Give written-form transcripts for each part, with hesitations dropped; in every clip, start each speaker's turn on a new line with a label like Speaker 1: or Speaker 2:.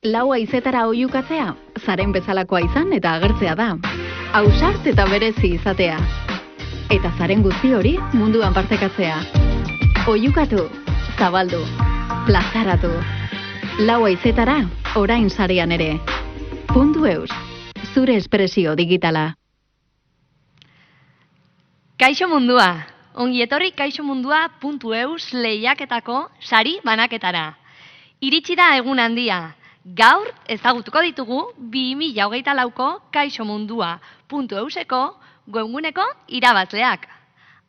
Speaker 1: Lau haizetara oihukatzea, zaren bezalakoa izan eta agertzea da. Ausart eta berezi izatea. Eta zaren guzti hori munduan partekatzea. Oihukatu, zabaldu, plazaratu. Lau haizetara, orain sarean ere. .eus, zure espresio digitala.
Speaker 2: Kaixo mundua, ongi etorri kaixomundua.eus lehiaketako sari banaketara. Iritsi da egun handia. Gaur ezagutuko ditugu 2024ko kaixomundua.euseko webguneko irabazleak.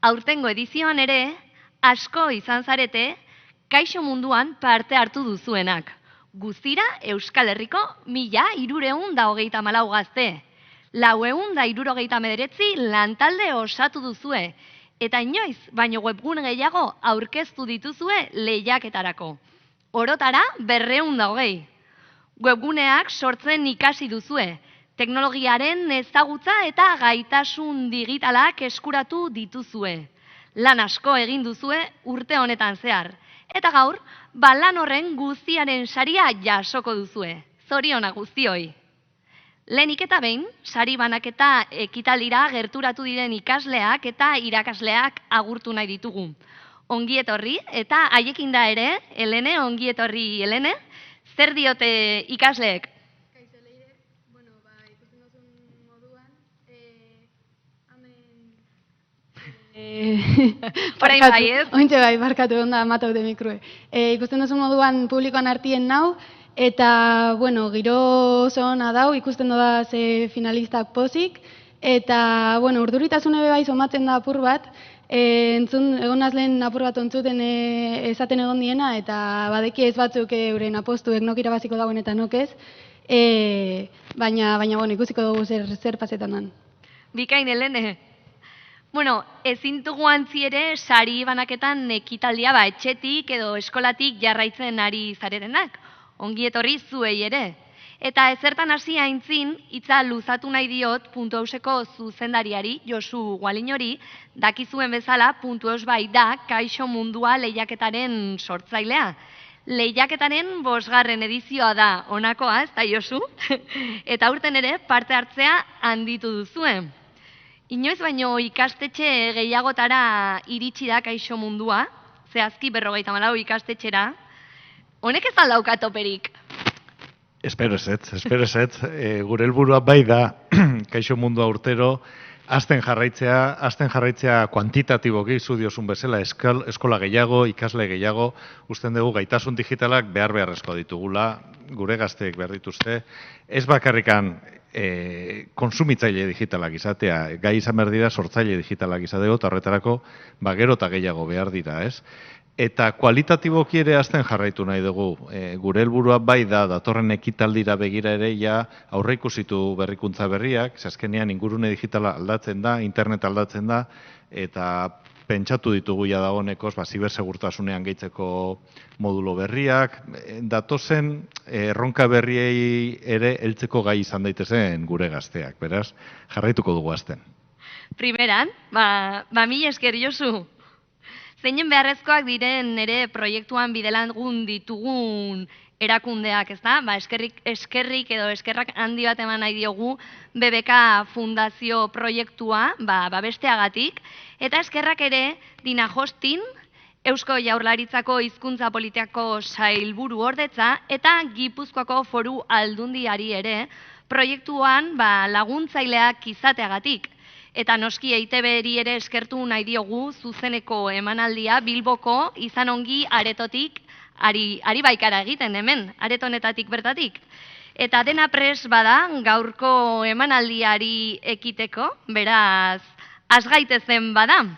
Speaker 2: Aurtengo edizioan ere, asko izan zarete Kaixo Munduan parte hartu duzuenak. Guztira Euskal Herriko 1334 gazte. 469 lantalde osatu duzue. Eta inoiz, baino webgune gehiago aurkeztu dituzue lehiaketarako. Orotara 220. Webguneak sortzen ikasi duzue. Teknologiaren ezagutza eta gaitasun digitalak eskuratu dituzue. Lan asko egin duzue urte honetan zehar. Eta gaur, lan horren guztiaren saria jasoko duzue. Zorionak guztioi. Lehenik eta behin, sari banaketa ekitaldira gerturatu diren ikasleak eta irakasleak agurtu nahi ditugu. Ongi etorri eta haiekin da ere, Helene, ongi etorri Helene. Zer diote ikasleek?
Speaker 3: Kaixo Leire, ikusten duzun moduan,
Speaker 2: Orain bai, ez?
Speaker 3: Ointxe bai, barkatu onda mataute mikrue. Ikusten duzun moduan publikoan hartien nau, eta, giro oso ona dau, ikusten doda ze finalistak pozik, eta, urduritasune bai somatzen da apur bat, egon azlen apur bat ontzuten esaten egon diena, eta badeki ez batzuk euren apostuek nok irabaziko dagoen eta nok ez, baina ikusiko dugu zer pasetan dan.
Speaker 2: Bikain, Helene. Ezin dugu antzi ere sari banaketan ekitaldia etxetik edo eskolatik jarraitzen ari zaretenak. Ongi etorri zuei ere. Eta ezertan hasi aintzin, hitza luzatu nahi diot .euseko zuzendariari, Josu Gualinori, dakizuen bezala .eus bai da Kaixo Mundua lehiaketaren sortzailea. Lehiaketaren 5. edizioa da honakoa, ez da Josu? Eta aurten ere parte hartzea handitu duzue. Inoiz baino ikastetxe gehiagotara iritsi da Kaixo Mundua, zehazki 54 ikastetxera. Honek ez aldauka toperik?
Speaker 4: Espero ezetz. Gure helburua bai da Kaixo Mundua urtero hasten jarraitzea kuantitatiboki zu diozun bezala eskola gehiago, ikasle gehiago, usten dugu gaitasun digitalak beharrezko ditugula, gure gazteek behar dituzte, ez bakarrikan konsumitzaile digitalak izatea, gai izan behar dira sortzaile digitalak izateko, eta horretarako gero eta gehiago behar dira, ez? Eta kualitatiboki ere hasten jarraitu nahi dugu. Gure helburua bai da datorren ekitaldira begira ere aurreikusitu berrikuntza berriak, azkenean ingurune digitala aldatzen da, internet aldatzen da, eta pentsatu ditugu dagoenekoz zibersegurtasunean gehitzeko modulo berriak, datozen erronka berriei ere heltzeko gai izan daitezen gure gazteak, beraz, jarraituko dugu hasten.
Speaker 2: Primeran, mila esker Josu. Zeinen beharrezkoak diren ere proiektuan bidelagun ditugun erakundeak, ez da? Eskerrik edo eskerrak handi bat eman nahi diogu BBK Fundazio proiektua babesteagatik, eta eskerrak ere Dina Hostin, Eusko Jaurlaritzako Hizkuntza Politikako Sailburu Ordetza eta Gipuzkoako Foru Aldundiari ere proiektuan laguntzaileak izateagatik. Eta noski EITB-eri ere eskertu nahi diogu zuzeneko emanaldia Bilboko izan ongi aretotik, ari baikara egiten hemen, aretonetatik bertatik. Eta dena pres bada gaurko emanaldiari ekiteko, beraz, azgaitezen bada.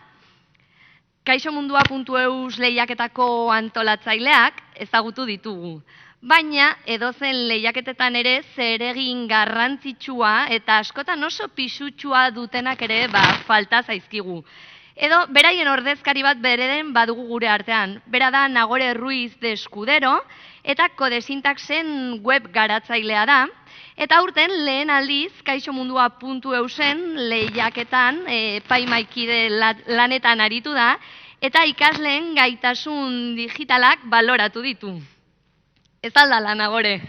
Speaker 2: Kaixomundua.eus lehiaketako antolatzaileak ezagutu ditugu. Baina edozen lehiaketetan ere zeregin garrantzitsua eta askotan oso pisutsua dutenak ere falta zaizkigu. Edo beraien ordezkari bat bereden badugu gure artean. Bera da Nagore Ruiz de Escudero eta Kodesintaxen web garatzailea da. Eta aurten lehen aldiz kaixomundua.eusen lehiaketan epaimaikide lanetan aritu da eta ikasleen gaitasun digitalak baloratu ditu. Ez alda lan agore.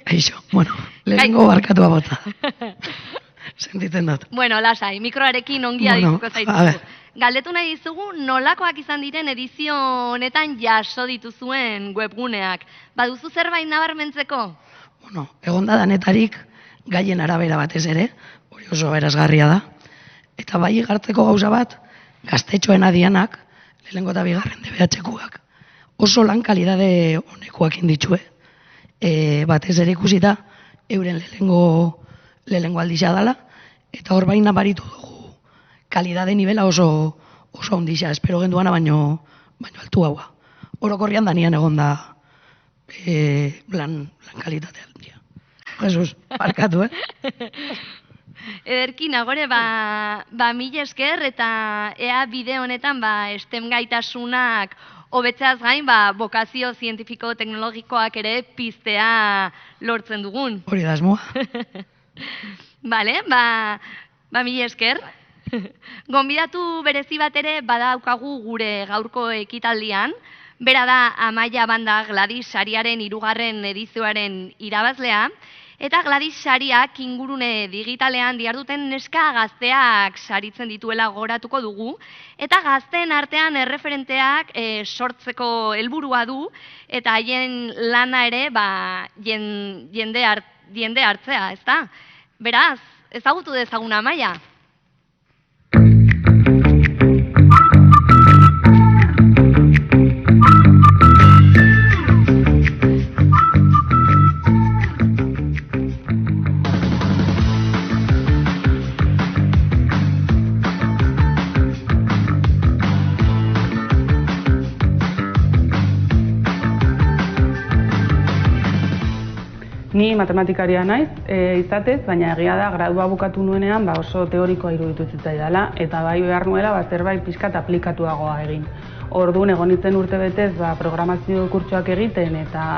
Speaker 5: Eixo, bueno, lehenengo barkatu abotza. Sentitzen dut.
Speaker 2: Bueno, lasai, mikroarekin ongia
Speaker 5: Bueno,
Speaker 2: dituko
Speaker 5: a
Speaker 2: zaitugu.
Speaker 5: ver.
Speaker 2: Galdetu nahi dizugu nolakoak izan diren edizio honetan jaso dituzuen webguneak. Baduzu zerbait nabarmentzeko?
Speaker 5: Bueno, egonda danetarik gaien arabera batez ere, hori oso berazgarria da. Eta bai igartzeko gauza bat, gaztetxoen adianak, lehenengo eta bigarren DBH-kuak, oso lan kalidade honekoak inditxue. Batez ere ikusita, euren lehenengo aldixa dala, eta hor baina baritu dugu kalidade nivela oso ondixa, espero genduana baino altu gaua. Orokorrian danian egon da lan kalitatea. Jesus, barkatu,
Speaker 2: Ederki, nagore, mila esker eta ea bide honetan STEM gaitasunak hobetzeaz gain, bokazio zientifiko-teknologikoak ere piztea lortzen dugun.
Speaker 5: Hori da asmoa.
Speaker 2: Bale, mila esker. Gonbidatu berezi bat ere badaukagu gure gaurko ekitaldian. Bera da Amaia Banda Gladys Sariaren 3. edizioaren irabazlea. Eta Gladys Sariak ingurune digitalean diharduten neska gazteak saritzen dituela gogoratuko dugu. Eta gazteen artean erreferenteak sortzeko helburua du. Eta haien lana ere jende hartzea, ezta? Beraz, ezagutu dezagun Amaia.
Speaker 6: Ni matematikaria naiz, izatez, baina egia da, gradua bukatu nuenean oso teorikoa iruditu zitzaidala, eta bai behar nuela zerbait pixkat aplikatuagoa egin. Orduan egon nintzen urte betez programazio kurtsoak egiten eta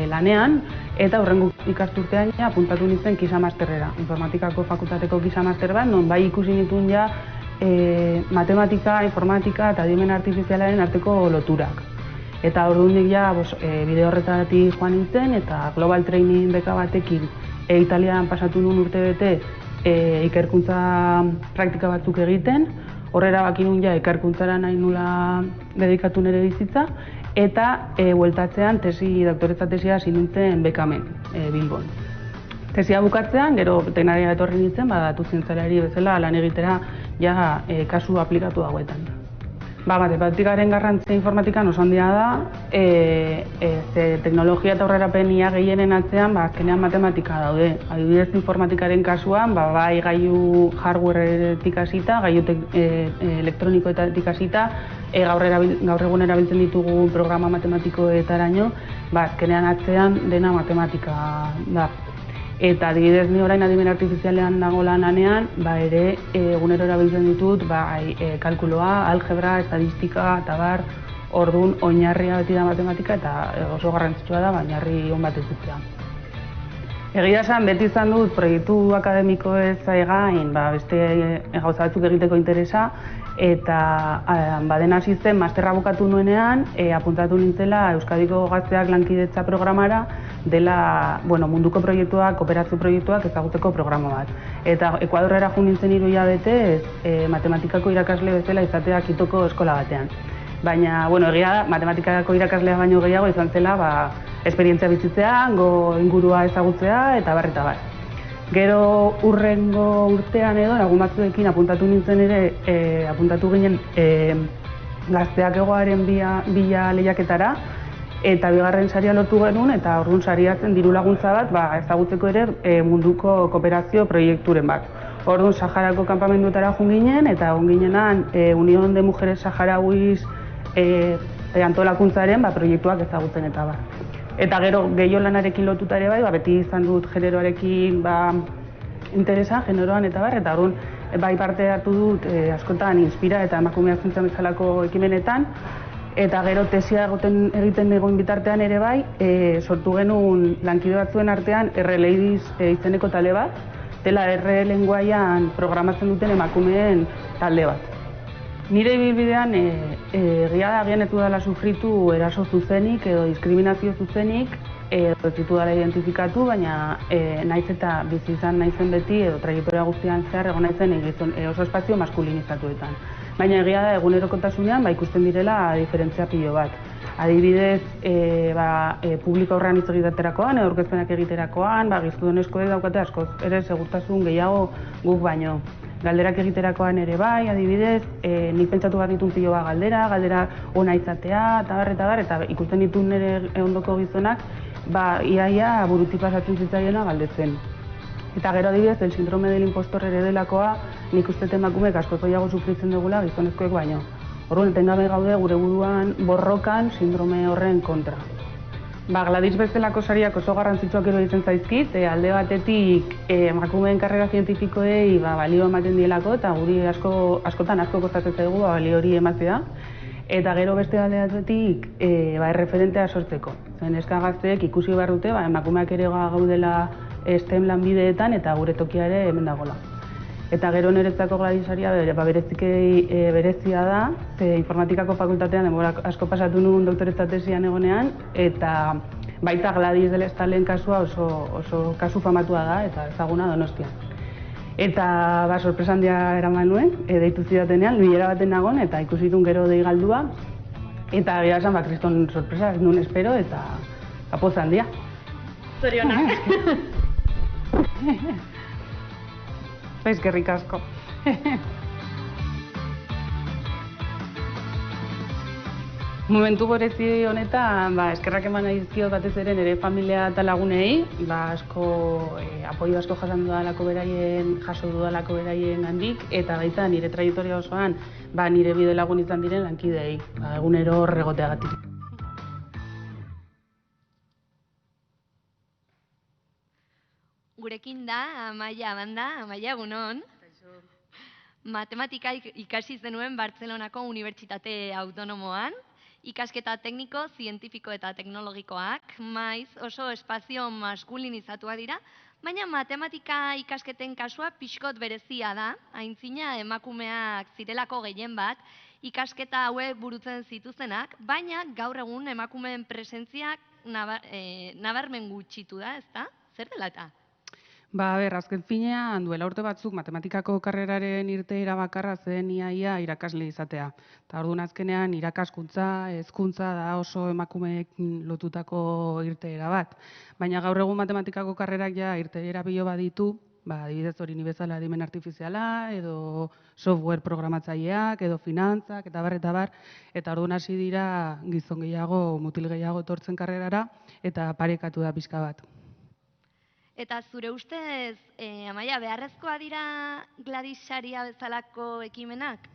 Speaker 6: lanean, eta hurrengo ikasturtean apuntatu nintzen KISA masterrera, informatikako fakultateko KISA master bat, non bai ikusi nituen matematika, informatika eta adimen artifizialaren arteko loturak. Eta orduan bide horretatik joan nintzen eta Global Training beka batekin Italian pasatu nuen urte bete ikerkuntza praktika batzuk egiten. Horrera baki nuen ikerkuntzara nahi nula dedikatu nire bizitza eta bueltatzean doktoretza tesia hasi nintzen bekamen Bilbon. Tesia bukatzean, gero teknaria etorri nintzen, datu zientzialari bezala lan egitera kasu aplikatu hauetan. Matematikaren garrantzia informatikan oso handia da, teknologia eta aurrerapen ia gehienen atzean, azkenean matematika daude. Adibidez informatikaren kasuan, bai gailu hardwareetik hasita, gailu elektronikoetik hasita, gaur egun erabiltzen ditugu programa matematikoetaraino, azkenean atzean dena matematika da. Eta adibidez ni orain adimen artifizialean nago lananean, ere egunero erabiltzen ditut kalkuloa, algebra, estadistika eta bar, orduan oinarria beti da matematika eta oso garrantzitsua da oinarri on bat edukitzea. Egia esan, beti izan dut proiektu akademikoez gain, beste gauza batzuk egiteko interesa, eta baden hasi zen masterra bukatu nuenean, apuntatu nintzela Euskadiko Gazteak lankidetza programara, dela munduko proiektuak, kooperazio proiektuak ezagutzeko programa bat. Eta Ekuadorrera joan nintzen 3 hilabetez matematikako irakasle bezala izatea Kitoko eskola batean. Baina, egia da, matematikako irakaslea baino gehiago izan zela, esperientzia bizitzea, ingurua ezagutzea eta bar eta bar. Gero urrengo urtean edo, lagun batzuekin apuntatu nintzen ere, apuntatu ginen Gazteak Egoaren bila lehiaketara, eta bigarren saria lortu genuen, eta orduan saria zen diru laguntza bat ezagutzeko ere munduko kooperazio proiekturen bat. Orduan Saharako kanpamenduetara joan ginen, eta egon ginenan Unión de Mujeres Saharauis antolakuntzaren proiektuak ezagutzen eta bar. Eta gero gehiago lanarekin lotuta ere bai, beti izan dut generoarekin interesa, generoan eta bar, eta orduan bai parte hartu dut askotan inspira eta emakumea zentzen bezalako ekimenetan, eta gero tesia egiten egon bitartean ere bai, sortu genuen lankide batzuen artean R-Ladies izeneko talde bat, dela R-lenguaian programatzen duten emakumeen talde bat. Nire ibilbidean egia da agian ez dudala sufritu eraso zuzenik edo diskriminazio zuzenik edo ez ditudala identifikatu, baina naiz eta bizi izan naizen beti edo trajektoria guztian zehar egon naizen oso espazio maskulinizatuetan. Baina egia da egunerokotasunean ikusten direla diferentzia pilo bat. Adibidez, publiko aurrean hitz egiterakoan edo aurkezpenak egiterakoan, gizonezkoek daukate askoz ere segurtasun gehiago guk baino. Galderak egiterakoan ere bai, adibidez, nik pentsatu bat ditun pilo bat galdera ona izatea, eta ikusten ditun nire ondoko gizonak, iaia burutik pasatzen zitzaiena galdetzen. Eta gero adibidez, el síndrome del impostor ere delakoa, nik uste emakumeek askoz gehiago sufritzen dugula gizonezkoek baino. Orduan, etengabe gaude gure buruan borrokan sindrome horren kontra. Gladys bezalako sariak oso garrantzitsuak iruditzen zaizkit, alde batetik emakumeen karrera zientifikoei balio ematen dielako eta guri askotan asko kostatzen zaigu balio hori ematea. Eta gero beste alde batetik erreferentea sortzeko. Neska gazteek ikusi behar dute emakumeak ere gaudela STEM lanbideetan eta gure tokia ere hemen dagoela. Eta gero niretzako Gladys saria berezia da, informatikako fakultatean denbora asko pasatu nuen doktoretza tesian egonean, eta baita Gladys del Estalen kasua oso kasu famatua da eta ezaguna Donostian. Eta sorpresa handia eraman nuen, deitu zidatenean, bilera baten nagon eta ikusi duen gero dei galdua. Eta gira esan, kriston sorpresa, ez nuen espero eta poz handia.
Speaker 2: Zorionak.
Speaker 6: Eskerrik asko. Momentu berezi honetan, eskerrak eman nahi dizkiot batez ere nire familia eta lagunei, apoio asko jaso dudalako beraien handik, eta baita nire trajektoria osoan nire bide lagun izan diren lankidei, egunero horregoteagatik.
Speaker 2: Gurekin da, Amaia banda, Amaia egunon. Matematika ikasi zenuen Bartzelonako Unibertsitate Autonomoan, ikasketa tekniko, zientifiko eta teknologikoak, maiz oso espazio maskulinizatua dira, baina matematika ikasketen kasua pixkot berezia da, aintzina emakumeak zirelako gehien bat, ikasketa hauek burutzen zituzenak, baina gaur egun emakumeen presentziak nabarmen gutxitu da, ezta? Zer dela eta?
Speaker 6: Azken finean, duela urte batzuk matematikako karreraren irteera bakarra zen iaia irakasle izatea. Eta orduan azkenean irakaskuntza, hezkuntza da oso emakumeekin lotutako irteera bat. Baina gaur egun matematikako karrerak ja irteera pilo bat ditu, adibidez hori ni bezala adimen artifiziala, edo software programatzaileak, edo finantzak, eta bar, eta orduan hasi dira gizon gehiago, mutil gehiago etortzen karrerara, eta parekatu da pixka bat.
Speaker 2: Eta zure ustez, Amaia, beharrezkoa dira Gladys saria bezalako ekimenak?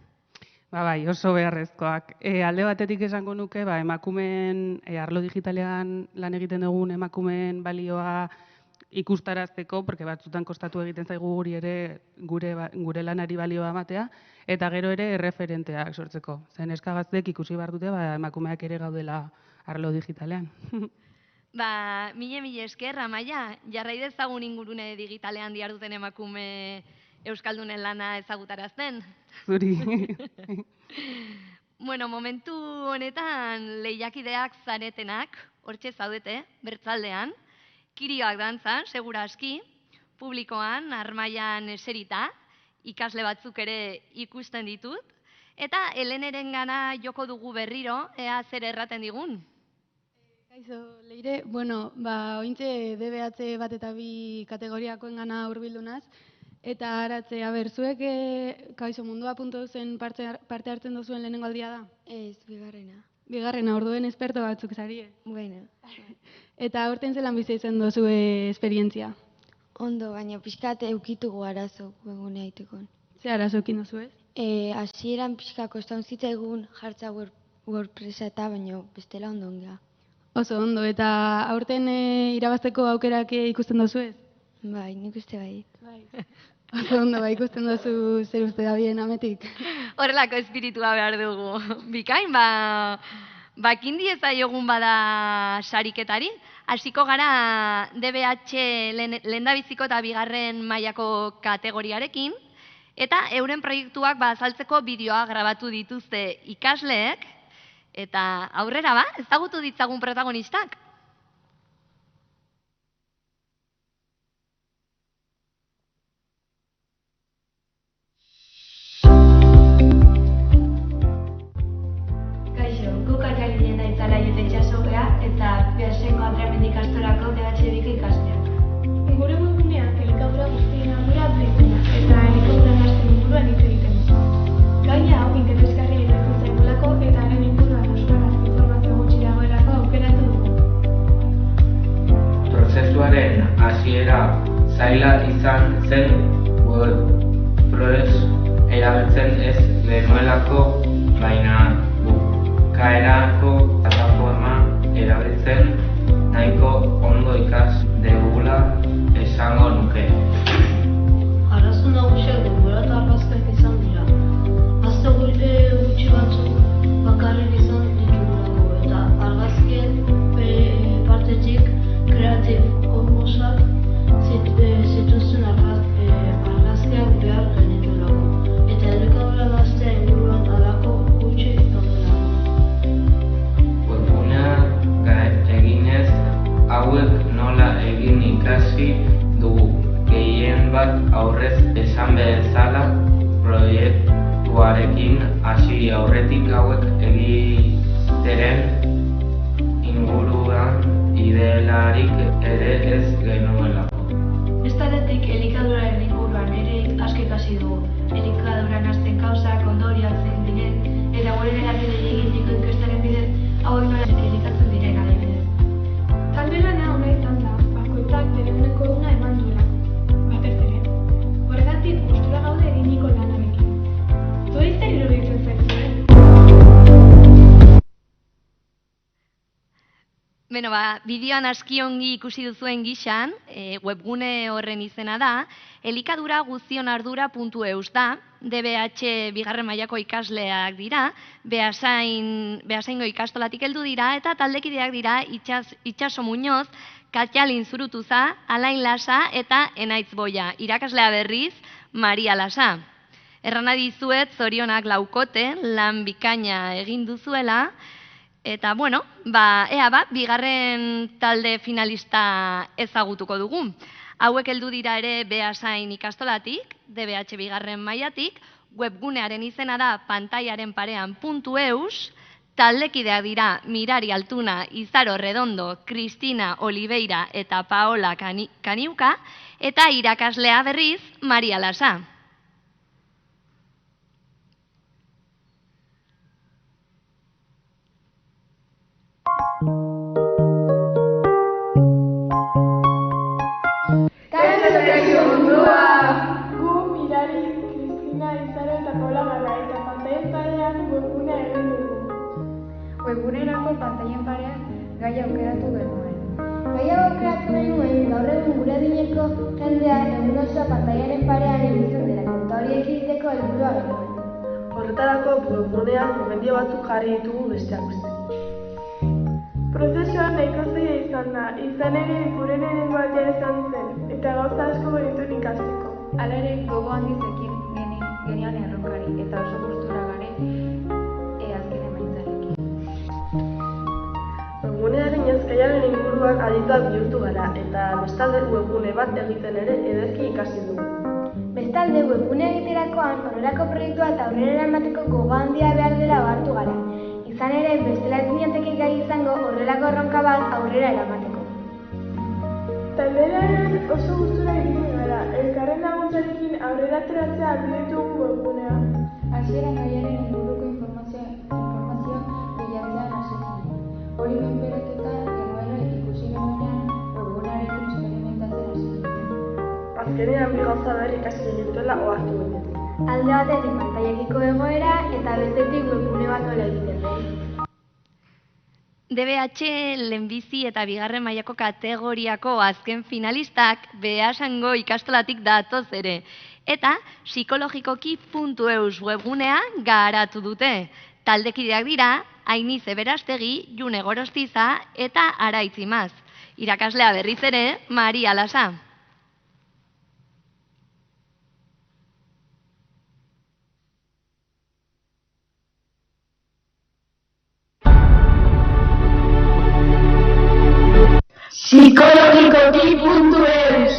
Speaker 6: Bai, oso beharrezkoak. Alde batetik esango nuke, emakumeen, arlo digitalean lan egiten dugun emakumeen balioa ikustarazteko, porque batzutan kostatu egiten zaigu guri ere gure lanari balioa ematea, eta gero ere erreferenteak sortzeko. Zen eskagaztek ikusi behar dute, emakumeak ere gaudela arlo digitalean.
Speaker 2: Mila esker, Amaia, jarrai dezagun ingurune digitalean diharduten emakume euskaldunen lana ezagutarazten.
Speaker 6: Zuri.
Speaker 2: Momentu honetan lehiakideak zaretenak, hortxe zaudete, bertzaldean, kirioak dantzan, segura aski, publikoan, armaian eserita, ikasle batzuk ere ikusten ditut, eta Heleneren gana joko dugu berriro, ea zer erraten digun.
Speaker 3: Kaixo, Leire, ointxe DBH bat eta bi kategoriakoen gana hurbildunaz, eta aratze, zuek kaixo mundua.eusen parte hartzen duzuen lehenengo aldia da?
Speaker 7: Ez, bigarrena.
Speaker 3: Bigarrena, orduen esperto batzuk zarie.
Speaker 7: Bueno.
Speaker 3: Eta aurten zelan bizi izan duzu esperientzia?
Speaker 7: Ondo, baina pixkat eukitugu arazo webgunea itekon.
Speaker 3: Ze arazo ekin duzu ez?
Speaker 7: Hasieran pixka kostan zitzaigun jartza WordPressa eta baino bestela ondo ongea.
Speaker 3: Oso ondo, eta aurten irabazteko aukerak ikusten duzu ez?
Speaker 7: Bai, nik uste bai.
Speaker 3: Oso ondo, ikusten duzu zer uste da bien ametik.
Speaker 2: Horrelako espiritua behar dugu. Bikain, kindi ezaiogun bada sariketari. Hasiko gara DBH lehendabiziko eta bigarren mailako kategoriarekin. Eta euren proiektuak azaltzeko bideoa grabatu dituzte ikasleek, eta aurrera ezagutu ditzagun protagonistak.
Speaker 8: Kaixo, guk Argaginen da Itzalai eta Itxasogea eta Beasaingo Andreamendi ikastolako BH2 ikasleak.
Speaker 3: Gure webgunean elikadura guztien ardura duizena eta elikadura nahasten inguruan hitz egiten duzu. Gai hau interesgarria iruditzen zaigulako eta haren inguruan euskaraz informazio gutxi dagoelako aukeratu dugu.
Speaker 9: Prozesuaren hasiera zaila izan zen WordPress erabiltzen ez genuelako, baina bukaerako plataforma erabiltzen nahiko ondo ikas degula esango nuke.
Speaker 10: Arazo nagusiak denbora eta argazkiak izan dira. Azte gutxi batzuk bakarrik izan ditugulako eta argazkien partetik Creative Commons-ak zituzten argazkiak behar genituelako. Eta elikadura gaztea inguruan halako gutxi daudelako.
Speaker 9: Webgunea eginez hauek nola egin ikasi dugu. Gehien bat aurrez esan bezala proiektuarekin hasi aurretik hauek egiteren inguruan ideiarik ere ez genuelako.
Speaker 8: Bestaldetik elikaduraren inguruan ere asko ikasi dugu. Elikaduran hasten kausak, ondorioak zein diren, eta gure eragilei eginiko inkestaren bidez, hauek nola elikatzen diren adibidez.
Speaker 3: Talde lana ona izan da, bakoitzak bere uneko una eman duelako. Batez ere, horregatik gustura gaude eginiko lanarekin. Zuei zer iruditzen zaizue?
Speaker 2: Bideoan aski ongi ikusi duzuen gixan, webgune horren izena da, elikaduraguztionardura.eus da, DBH bigarren mailako ikasleak dira, Beasaingo ikastolatik heldu dira, eta taldekideak dira Itxaso Muñoz, Katjalin Zurutuza, Alain Lasa eta Enaitz Boia, irakaslea berriz, Maria Lasa. Errana dizuet zorionak laukote, lan bikaina egin duzuela, eta bigarren talde finalista ezagutuko dugu. Hauek heldu dira ere Beasain ikastolatik, DBH bigarren mailatik, webgunearen izena da pantailaren parean.eus, taldekideak dira Mirari Altuna, Izaro Redondo, Cristina Oliveira eta Paola Kaniuka, eta irakaslea berriz Maria Lasa.
Speaker 3: Gu, Mirari, Cristina, Izaro eta Paola gara eta pantailen parean webgunea egin dugu.
Speaker 7: Webgunerako pantailen parean gaia aukeratu genuen. Gaia aukeratu genuen gaur egun gure adineko jendea egun osoa pantailaren parean ibiltzen delako eta hori ekiditeko helburua genuen.
Speaker 6: Horretarako webgunean gomendio batzuk jarri ditugu besteak beste.
Speaker 3: Prozesuan nahiko zaila izan da, izan ere gure lehenengo aldia izan zen, eta gauza asko genituen ikasteko.
Speaker 7: Hala ere, gogo handiz ekin genian erronkari eta oso gustura gare azken emaitzarekin.
Speaker 6: Webgunearen janzkaiaren inguruan adituak bihurtu gara, eta bestalde webgune bat egiten ere ederki ikasi dugu.
Speaker 7: Bestalde, webgune egiterakoan horrelako proiektua eta aurrera eramateko gogo handia behar dela ohartu gara. Izan ere, bestela ez ginateke gai izango horrelako erronka bat aurrera eramateko.
Speaker 3: Taldearen oso gustura egin gara, elkarren laguntzarekin aurrera ateratzea ahalbidetu webgunea.
Speaker 7: Hasieran gaiaren inguruko informazioa bilatzean hasi ginen. Hori menperatuta genuela ikusi genuenean webgunearekin experimentatzen hasi ginen.
Speaker 6: Azkenean bi gauza berri ikasi genituela ohartu ginen.
Speaker 7: Alde batetik pantailekiko egoera eta bestetik webgune bat nola egiten den.
Speaker 2: DBH lehenbizi eta bigarren mailako kategoriako azken finalistak Beasaingo ikastolatik datoz ere. Eta psikologikoki.eus webgunea garatu dute. Taldekideak dira Ainiz Eberastegi, June Gorostiza eta Araitz Imaz. Irakaslea berriz ere Maria Lasa.
Speaker 10: Psikologikoki.eus.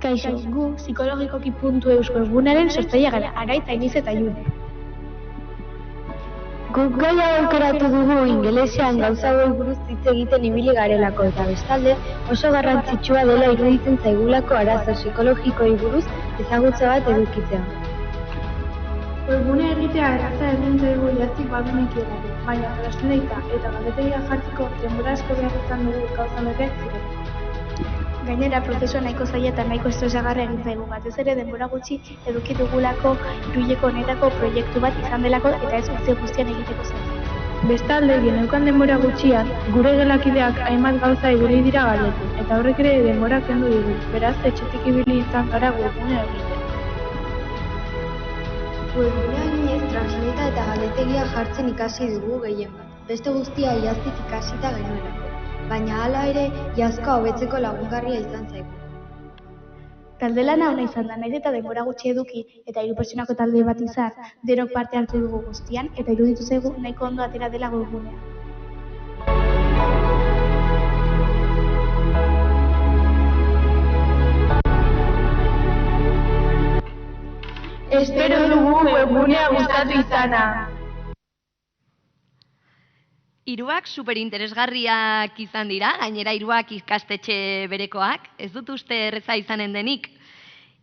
Speaker 7: Kaixo, gu psikologikoki.eus webgunearen sortzailea gara, Araitz, Ainiz eta June. Guk gaia aukeratu dugu ingelesean gauza hauei buruz hitz egiten ibili garelako eta bestalde oso garrantzitsua dela iruditzen zaigulako arazo psikologikoei buruz ezagutza bat edukitzea.
Speaker 11: Webgunea egitea erraza egin zaigu idatzik badunekielarik, baina translatea eta galdetegia jartzeko denbora asko behar izan dugu gauza berriak ziren.
Speaker 7: Gainera, prozesua nahiko zaila eta nahiko estresagarria egin zaigu, batez ere denbora gutxi eduki dugulako Iruileko honetako proiektu bat izan delako eta ez guztian egiteko zen.
Speaker 11: Bestalde, geneukan denbora gutxian, gure gelakideak hainbat gauza ibili dira galdetzen, eta horrek ere denbora kendu digu, beraz etxetik ibili izan gara webgunea egiten.
Speaker 7: Webgunea eginez, translata eta galdetegia jartzen ikasi dugu gehien bat, beste guztia iaztik ikasita genuelako. Baina hala ere, iazkoa hobetzeko lagungarria izan zaigu. Talde lana ona izan da, naiz eta denbora gutxi eduki eta 3 pertsonako talde bat izan, denok parte hartu dugu guztian eta iruditu zaigu nahiko ondo atera dela webgunea.
Speaker 11: Espero dugu webgunea gustatu izana.
Speaker 2: Hiruak superinteresgarriak izan dira, gainera hiruak ikastetxe berekoak, ez dut uste erreza izanen denik.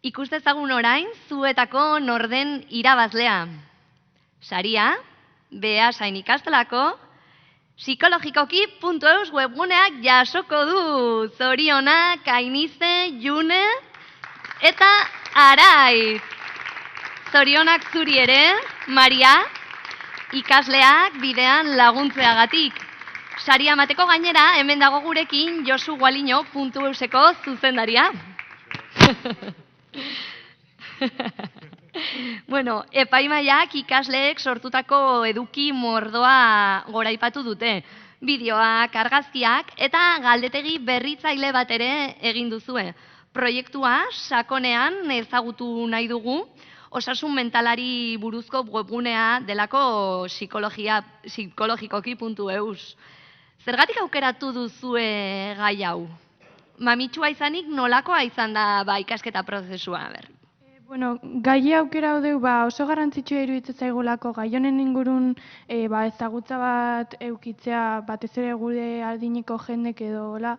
Speaker 2: Ikustezagun orain, zuetako norden irabazlea. Saria, Beasain ikastolako, psikologikoki.eus webguneak jasoko du. Zorionak, Ainize, June eta Araitz. Zorionak zuri ere, Maria, ikasleak bidean laguntzeagatik. Saria emateko gainera, hemen dago gurekin Josu Gualiño.euseko zuzendaria. Bueno, epaimaiak ikasleek sortutako eduki mordoa goraipatu dute. Bideoak, argazkiak eta galdetegi berritzaile bat ere egin duzue. Proiektua sakonean ezagutu nahi dugu, osasun mentalari buruzko webgunea delako psikologikoki.eus. Zergatik aukeratu duzue gai hau? Mamitsua izanik nolakoa izan da ikasketa prozesua?
Speaker 11: Gai aukera deu oso garrantzitsua iruditzen zaigulako gai honen ingurun ezagutza bat eukitzea batez ere gure adineko jendek edo hola.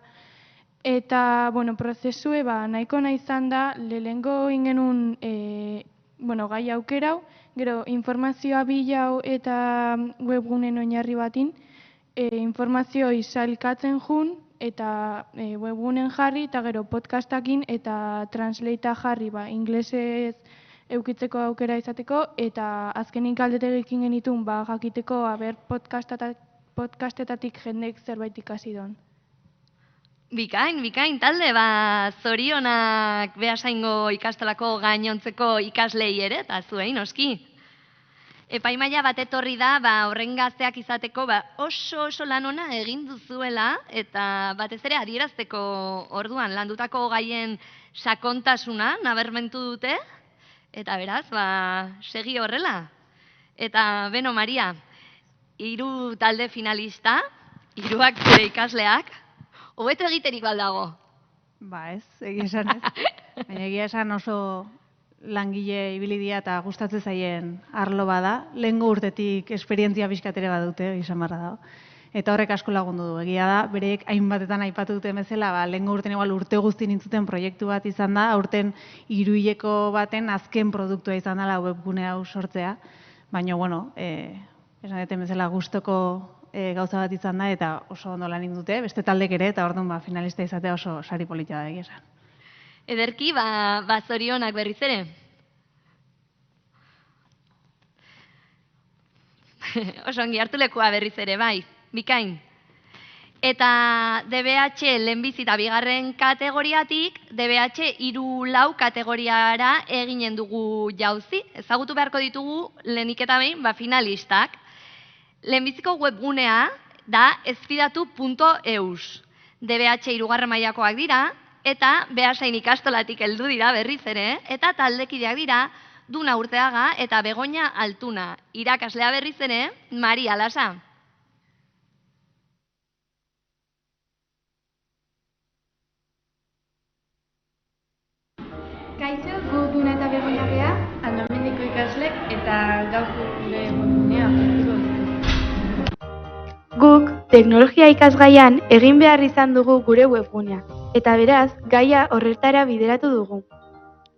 Speaker 11: Eta, prozesue nahiko nahi izan da, lehengo ingenun gai aukerau, gero informazioa bilau eta webgunen oinarri batin, informazio izailkatzen jun eta webgunen jarri eta gero podcastakin eta translatea jarri inglesez eukitzeko aukera izateko eta azkenik galdetegikin genitun jakiteko podcastetatik jendek zerbait ikasi don.
Speaker 2: Bikain, talde, zorionak Beasaingo ikastolako gainontzeko ikaslei ere, eta zuei noski. Epaimaia bat etorri da, horren gazteak izateko oso lan ona egin duzuela, eta batez ere adierazteko orduan landutako gaien sakontasuna nabarmentu dute, eta beraz, segi horrela. Eta, Maria, 3 talde finalista, 3ak zure ikasleak, hobeto egiterik baldago?
Speaker 12: Ez, egia esan ez. Baina egia esan oso langile ibilidia eta gustatzen zaien arlo bada. Lehengo urtetik esperientzia pixkatere badute, izan barra dago. Eta horrek asko lagundu du. Egia da, bereek hainbatetan aipatu duten bezala, lehengo urten igual urte guzti nintzuten proiektu bat izan da, aurten Iruileko baten azken produktua izan dela webgune hau sortzea. Baina, esan deten bezala gustoko gauza bat izan da eta oso ondo lan dute, beste taldek ere, eta orduan finalista izatea oso sari politia da egia esan.
Speaker 2: Ederki, zorionak berriz ere. Oso ongi hartu lekua berriz ere, bikain. Eta DBH lehenbizi eta bigarren kategoriatik, DBH 3-4 kategoriara eginen dugu jauzi. Ezagutu beharko ditugu lehenik eta behin finalistak. Lehenbiziko webgunea da ezfidatu.eus. DBH 3. mailakoak dira, eta Beasain ikastolatik heldu dira berriz ere, eta taldekideak dira Duna Urteaga eta Begoña Altuna. Irakaslea berriz ere, Maria Lasa.
Speaker 11: ikaslek eta gaur gure webgunea jarriko dugu.
Speaker 13: Guk teknologia ikasgaian egin behar izan dugu gure webgunea, eta beraz, gaia horretara bideratu dugu.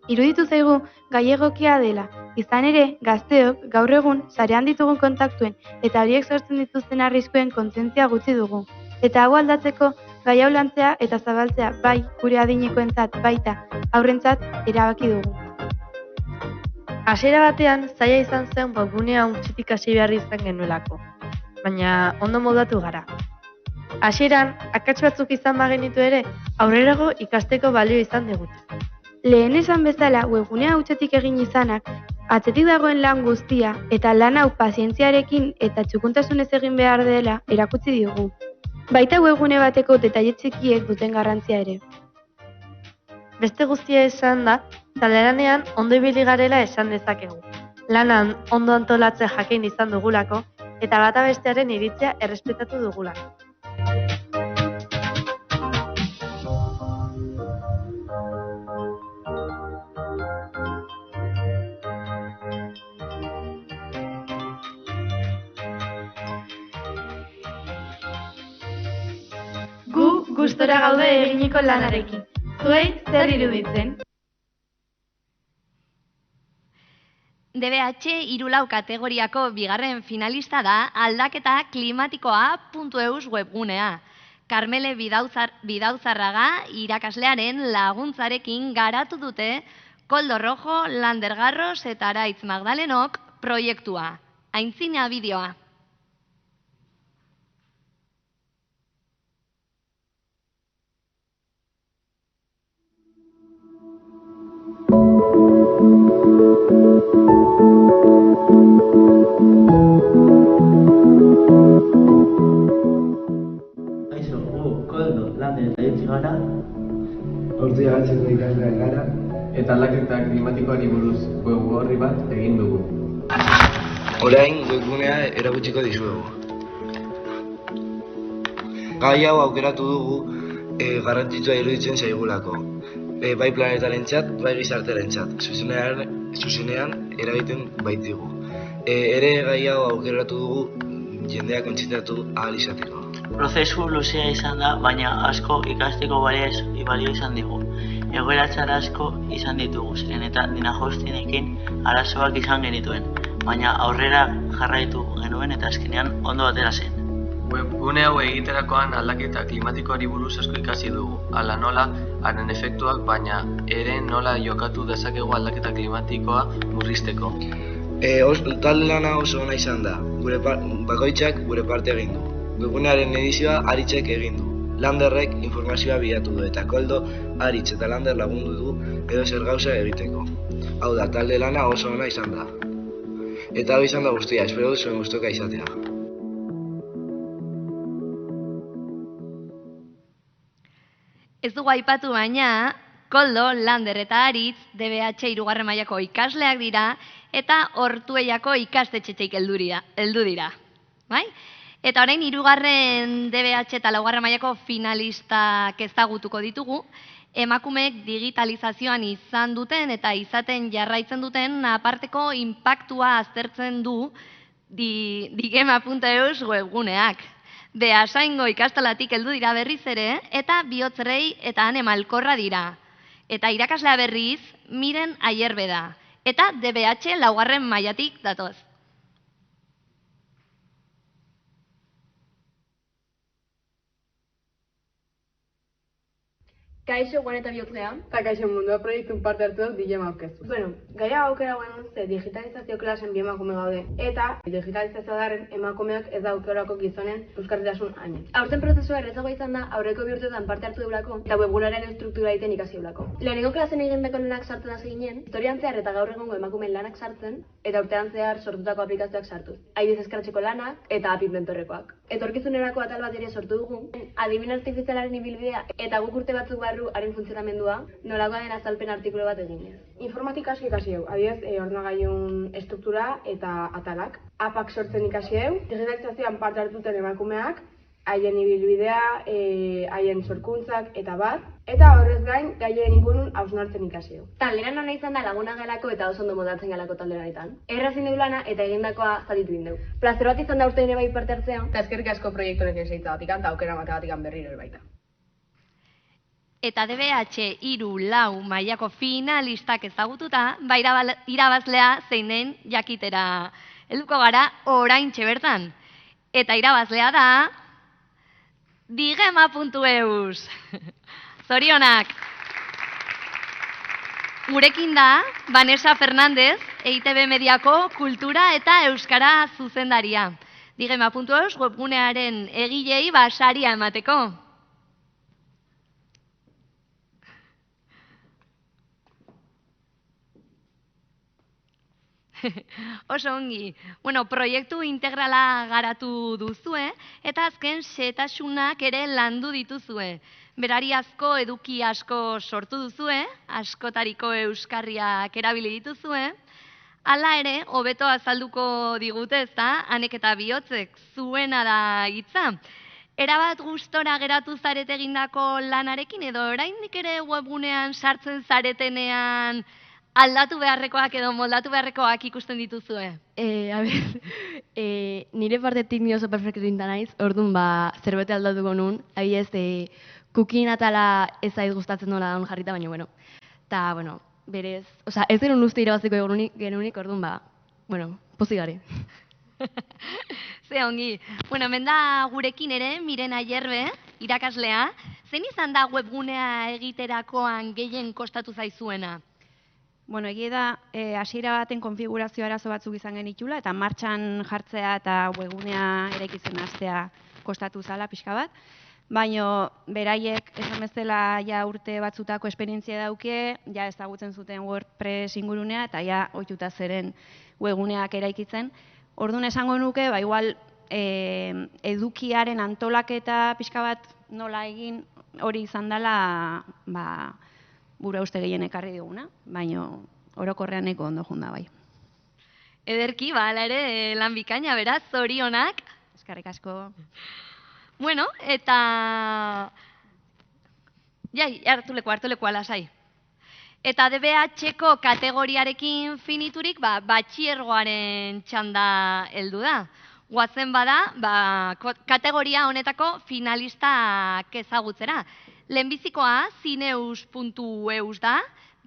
Speaker 13: Iruditu zaigu gai egokia dela, izan ere, gazteok gaur egun sarean ditugun kontaktuen eta horiek sortzen dituzten arriskuen kontzientzia gutxi dugu. Eta hau aldatzeko, gai hau lantzea eta zabaltzea bai gure adinekoentzat baita haurrentzat erabaki dugu.
Speaker 14: Hasiera batean zaila izan zen webgunea untxitik hasi behar izan genuelako, baina ondo moldatu gara. Hasieran, akats batzuk izan bagenitu ere, aurrerago ikasteko balio izan digute.
Speaker 13: Lehen esan bezala, webgunea hutsetik egin izanak, atzetik dagoen lan guztia eta lan hau pazientziarekin eta txukuntasunez egin behar dela erakutsi digu. Baita webgune bateko detaile txikiek duten garrantzia ere.
Speaker 14: Beste guztia esan da, taleranean ondo ibili garela esan dezakegu. Lanan ondo antolatze jakin izan dugulako eta bata bestearen iritzia errespetatu dugulako.
Speaker 13: Gustora gaude eginiko lanarekin. Zuei zer iruditzen?
Speaker 2: DBH 3 kategoriako bigarren finalista da aldaketa klimatikoa.eus webgunea. Karmele Bidauzarraga irakaslearen laguntzarekin garatu dute Koldo Rojo, Lander Garros eta Araitz Magdalenok proiektua. Aintzina bideoa.
Speaker 15: Koldo, Lander eta Araitz gara.
Speaker 16: Hortzia galtzeko ikasleak gara.
Speaker 15: Eta aldaketa klimatikoari buruz web orri bat egin dugu.
Speaker 16: Orain webgunea erakutsiko dizuegu. Gai hau aukeratu dugu garrantzitsua iruditzen zaigulako. Bai planetarentzat, bai gizartearentzat. Zuzenean eragiten baitigu. Ere gai hau aukeratu dugu jendea kontzientziatu ahal izateko.
Speaker 17: Prozesu luzea izan da, baina asko ikasteko balio izan digu. Egoera txar asko izan ditugu ziren eta Dina Justinekin arazoak izan genituen, baina aurrera jarraitu genuen eta azkenean ondo atera zen.
Speaker 15: Webgune hau egiterakoan aldaketa klimatikoari buruz asko ikasi dugu, hala nola, haren efektuak, baina ere nola jokatu dezakegu aldaketa klimatikoa murrizteko.
Speaker 16: Talde lana oso ona izan da, bakoitzak gure parte egin du. Webgunearen edizioa Aritzek egin du. Landerrek informazioa bilatu du eta Koldo, Aritz eta Lander lagundu du edo zer gauza egiteko. Hau da, talde lana oso ona izan da. Eta hau izan da guztia, espero dut zuen gustuka izatea.
Speaker 2: Ez dugu aipatu baina, Koldo, Lander eta Aritz DBH 3. mailako ikasleak dira eta Ortuellako ikastetxetik heldu dira. Bai? Eta orain 3. DBH eta 4. mailako finalistak ezagutuko ditugu, emakumeek digitalizazioan izan duten eta izaten jarraitzen duten aparteko inpaktua aztertzen du digema.eus webguneak. Beasaingo ikastolatik heldu dira berriz ere eta Bihotzrei eta Ane Malkorra dira. Eta irakaslea berriz Miren Aierbe da. Eta DBH 4. mailatik datoz.
Speaker 18: Kaixo, Guan eta Bihotzea. Eta kaixo mundua proiektun parte hartu dut dilema aurkeztu. Bueno, gaia aukera guen ze digitalizazio klasen bi emakume gaude. Eta digitalizazio darren emakumeak ez da aukerako gizonen euskarritasun hainen. Aurten prozesua errezagoa izan da aurreko bi urteetan parte hartu deulako eta webgunaren estruktura egiten ikasi deulako. Lehenengo klasen egindako lanak sartzen hasi ginen, historian zehar eta gaur egungo emakumeen lanak sartzen eta urtean zehar sortutako aplikazioak sartuz. Adibidez eskratzeko lanak eta app inventorrekoak. Etorkizunerako atal bat ere sortu dugu, adimen artifizialaren ibilbidea eta guk urte batzuk barru haren funtzionamendua, nolakoa den azalpen artikulu bat eginez. Informatika asko ikasi dugu, adibidez, ordenagailun estruktura eta atalak. Appak sortzen ikasi dugu, digitalizazioan parte hartuten emakumeak, haien ibilbidea, haien sorkuntzak eta bar, eta horrez gain gaien ingurun hausnartzen ikasi du.
Speaker 19: Talderan hona izan da laguna gelako eta oso ondo moldatzen gelako talderan. Errazin dugu lana eta egindakoa zatitu indegu. Plazer bat izan da urte ere bai parte hartzea.
Speaker 18: Eta eskerrik asko proiektuaren esaitza batikan, eta aukera matebatikan berriro ere baita.
Speaker 2: Eta DBH 3-4 mailako finalistak ezagututa, irabazlea zein den jakitera helduko gara oraintxe bertan. Eta irabazlea da Digema.eus. Zorionak! Gurekin da Vanessa Fernández, EITB Mediako kultura eta euskara zuzendaria. Digema.eus webgunearen egilei saria emateko. Oso ongi. Proiektu integrala garatu duzue eta azken xehetasunak ere landu dituzue. Berariazko eduki asko sortu duzue, askotariko euskarriak erabili dituzue. Hala ere, hobeto azalduko digute ezta, Anek eta Bihotzek zuena da hitza. Erabat gustora geratu zaret egindako lanarekin edo oraindik ere webgunean sartzen zaretenean aldatu beharrekoak edo moldatu beharrekoak ikusten dituzue?
Speaker 20: Nire partetik ni oso perfektu dinta naiz, orduan zerbait aldatuko nun, kukin atala ez zait gustatzen dola daun jarrita, baina bueno. Eta, berez, ez denun uste irabaziko genunik, orduan pozik gare.
Speaker 2: Ze ongi. Hemen da gurekin ere, Mirena Jerbe, irakaslea, zein izan da webgunea egiterakoan gehien kostatu zaizuena?
Speaker 21: Egia da, hasiera baten konfigurazio arazo batzuk izan genitula, eta martxan jartzea eta webgunea eraikitzen hastea kostatu zala pixka bat. Baina beraiek esan bezala urte batzutako esperientzia dauke, ezagutzen zuten WordPress ingurunea eta ohituta zeren webguneak eraikitzen. Orduan esango nuke, igual edukiaren antolaketa pixka bat nola egin hori izan dela gura uste gehien ekarri diguna, baina orokorrean neko ondo junda bai.
Speaker 2: Ederki, hala ere lan bikaina, beraz, zorionak.
Speaker 21: Eskerrik asko.
Speaker 2: Eta... hartu leku lasai. Eta DBH-ko kategoriarekin finiturik, batxiergoaren txanda heldu da. Guazen bada, kategoria honetako finalistak ezagutzera. Lehenbizikoa Zineus.eus da,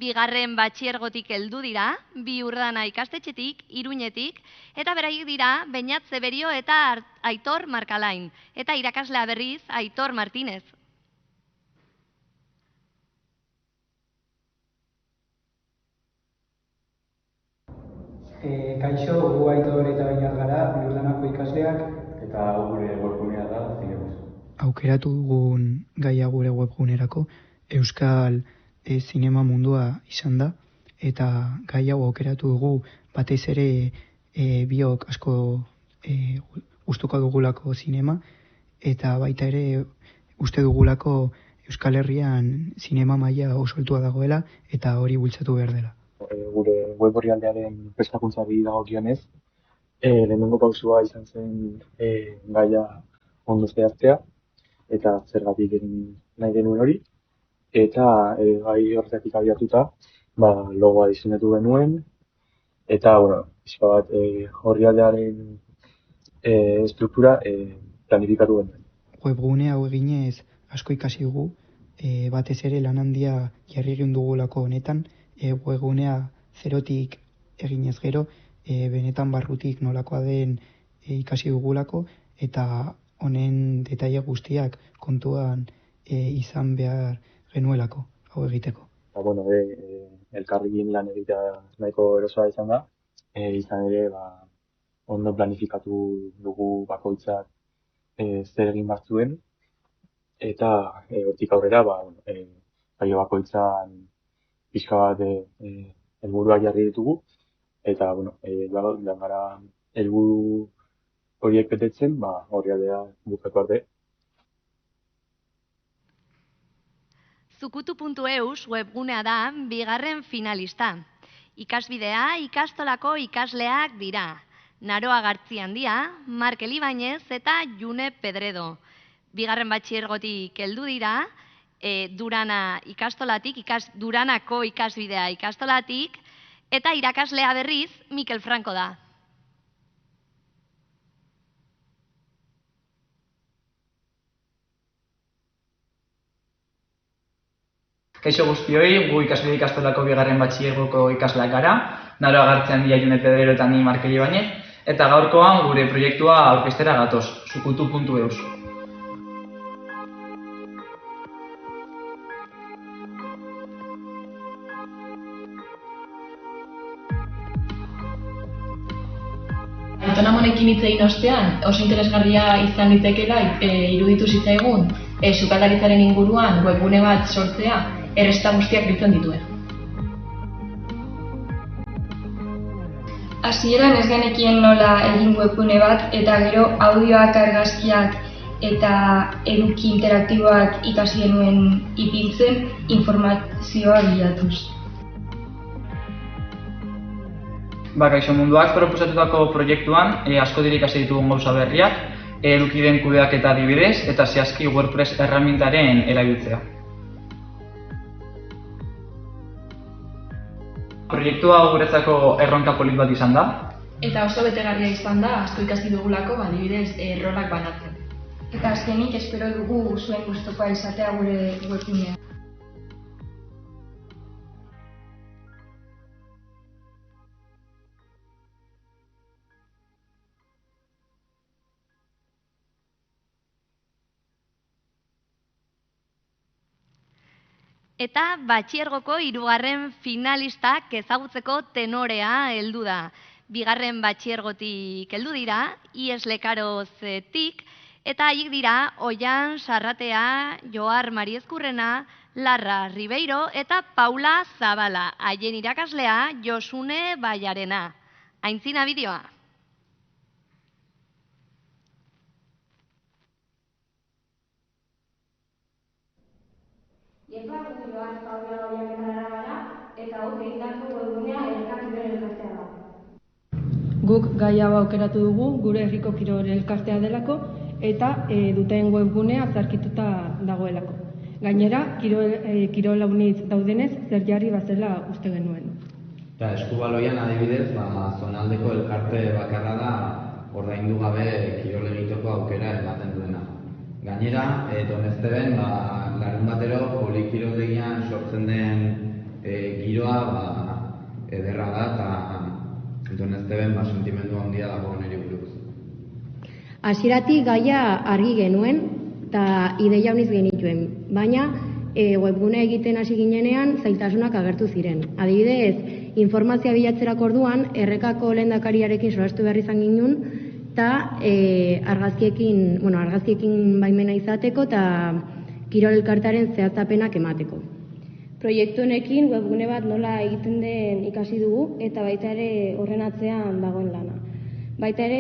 Speaker 2: bigarren batxiergotik heldu dira, Biurdana ikastetxetik, Iruñetik, eta beraiek dira Beñat Zeberio eta Aitor Markalain, eta irakaslea berriz Aitor Martínez.
Speaker 22: Kaixo, gu Aitor eta Beñat gara, Biurdanako ikasleak,
Speaker 23: eta gure webgunea da Zineus.
Speaker 22: Aukeratu dugun gaia gure webgunerako euskal zinema mundua izan da, eta gai hau aukeratu dugu batez ere biok asko gustuko dugulako zinema, eta baita ere uste dugulako Euskal Herrian zinema maila oso altua dagoela eta hori bultzatu behar dela.
Speaker 23: Gure web orrialdearen prestakuntzari dagokionez, lehenengo pausua izan zen gaia ondo zehaztea, eta zergatik egin nahi genuen hori. Eta gai horretatik abiatuta, logoa diseinatu genuen, eta, pixka bat orrialdearen struktura planifikatu genuen.
Speaker 22: Webgune hau eginez asko ikasi dugu, batez ere lan handia jarri egin dugulako honetan, webgunea zerotik eginez gero, benetan barrutik nolakoa den ikasi dugulako, eta honen detaile guztiak kontuan izan behar genuelako, hau egiteko.
Speaker 23: Elkarrekin lan egitea nahiko erosoa izan da, izan ere ondo planifikatu dugu bakoitzak zer egin bat zuen, eta hortik aurrera saio bakoitzan pixka bat helburuak jarri ditugu, eta gara helburu horiek betetzen, orrialdea bukatu arte.
Speaker 2: Zukutu.eus webgunea da bigarren finalista. Ikasbidea ikastolako ikasleak dira. Naroa Gartziandia, Markel Ibañez eta June Pedredo. bigarren batxilergotik heldu dira, Durana ikastolatik, Duranako ikasbidea ikastolatik, eta irakaslea berriz Mikel Franco da.
Speaker 1: Kaixo guztioi, gu ikasbide ikastolako bigarren batxilergoko ikasleak gara, Naroa Gartzean dia June Pedrero eta ni Markeli Bañet, eta gaurkoan gure proiektua aurkeztera gatoz, sukutu.eus.
Speaker 4: Autonamonekin hitz egin ostean, oso interesgarria izan litekeela iruditu zitzaigun sukaldaritzaren inguruan webgune bat sortzea erresta guztiak biltzen dituen.
Speaker 5: Hasieran ez genekien nola egin webgune bat eta gero audioak, argazkiak eta eduki interaktiboak ikasi genuen ipintzen informazioa bilatuz.
Speaker 1: Kaixo munduak proposatutako proiektuan asko dira ikasi ditugun gauza berriak, edukiden kudeaketa adibidez eta zehazki WordPress erramintaren erabiltzea. Proiektua guretzako erronka polit bat izan da.
Speaker 4: Eta oso betegarria izan da, asko ikasi dugulako, adibidez, rolak banatzen.
Speaker 5: Eta azkenik espero dugu zuen gustukoa izatea gure webgunea.
Speaker 2: Eta batxilergoko 3. finalistak ezagutzeko tenorea heldu da. Bigarren batxilergotik heldu dira, IES Lekarozetik, eta haiek dira Oian Sarratea, Johar Mariezkurrena, Larra Ribeiro eta Paula Zabala, haien irakaslea Josune Baiarena. Aintzina bideoa.
Speaker 7: Epaguloan zaudela horiak arabera eta hori egindako webgunea elkartuen elkartea da.
Speaker 24: Guk gai hau aukeratu dugu gure herriko kirol elkartea delako eta duten webgunea zarkituta dagoelako. Gainera, kirol haunitz daudenez zer jarri bazela uste genuen.
Speaker 25: Eta Eskubaloian adibidez, zonaldeko elkarte bakarra da ordaindu gabe kirol egiteko aukera ematen duena. Gainera, Donezteben, larun batero polikiroldegian sortzen den giroa ederra da eta Donezteben sentimendu handia dago niri buruz.
Speaker 26: Hasieratik gaia argi genuen eta ideia honiz genituen, baina webgune egiten hasi ginenean zailtasunak agertu ziren. Adibidez, informazioa bilatzerako orduan errekako lehendakariarekin solastu behar izan ginen, eta argazkiekin baimena izateko eta kirol elkartearen zehatzapenak emateko.
Speaker 27: Proiektu honekin webgune bat nola egiten den ikasi dugu eta baita ere horren atzean dagoen lana. Baita ere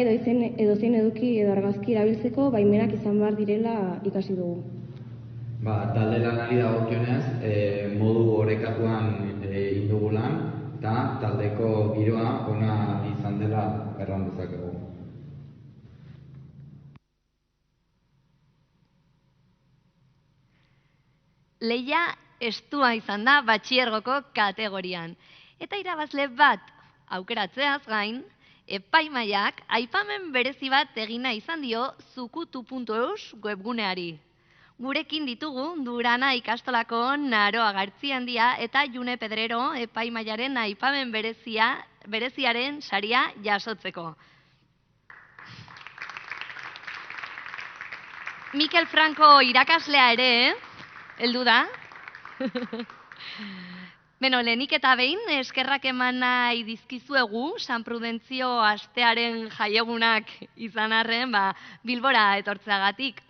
Speaker 27: edozein eduki edo argazki erabiltzeko baimenak izan behar direla ikasi dugu.
Speaker 25: Talde lanari dagokionez, modu orekatuan egin dugu lan eta taldeko giroa ona izan dela erran dezakegu.
Speaker 2: Lehia estua izan da batxilergoko kategorian. Eta irabazle bat aukeratzeaz gain, epaimahaiak aipamen berezi bat egina izan dio zukutu.eus webguneari. Gurekin ditugu Durana ikastolako Naroa Gartziandia eta June Pedrero epaimahaiaren aipamen bereziaren saria jasotzeko. Mikel Franco irakaslea ere, heldu da? Lehenik eta behin, eskerrak eman nahi dizkizuegu San Prudentzio astearen jaiegunak izan arren Bilbora etortzeagatik.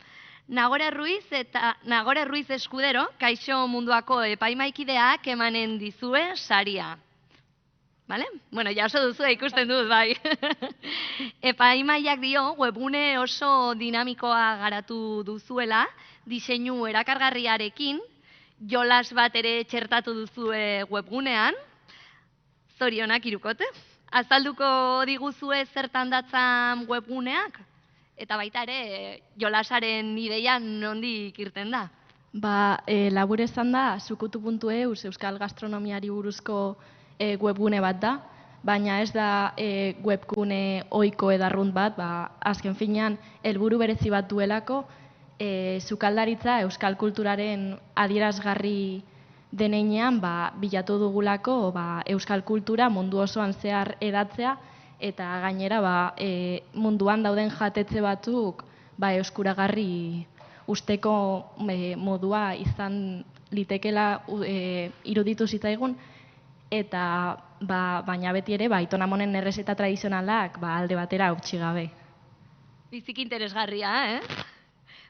Speaker 2: Nagore Ruiz Eskudero, Kaixo Munduako epaimaikideak emanen dizue saria. Jaso duzu ikusten dut, bai. Epaimaiak dio, webgune oso dinamikoa garatu duzuela, diseinu erakargarriarekin, jolas bat ere txertatu duzue webgunean, zorionak hirukote. Azalduko diguzue zertan datzan webguneak? eta baita ere jolasaren ideia nondik irten da?
Speaker 21: Labur esan da, sukutu.eus euskal gastronomiari buruzko webgune bat da, baina ez da webgune ohiko edarrunt bat, azken finean helburu berezi bat duelako, sukaldaritza euskal kulturaren adierazgarri denean bilatu dugulako euskal kultura mundu osoan zehar edatzea, eta gainera munduan dauden jatetxe batzuk euskuragarri usteko modua izan litekela iruditu zitzaigun, eta baina beti ere Aitonamonen errezeta tradizionalak alde batera utzi gabe.
Speaker 2: Biziki interesgarria,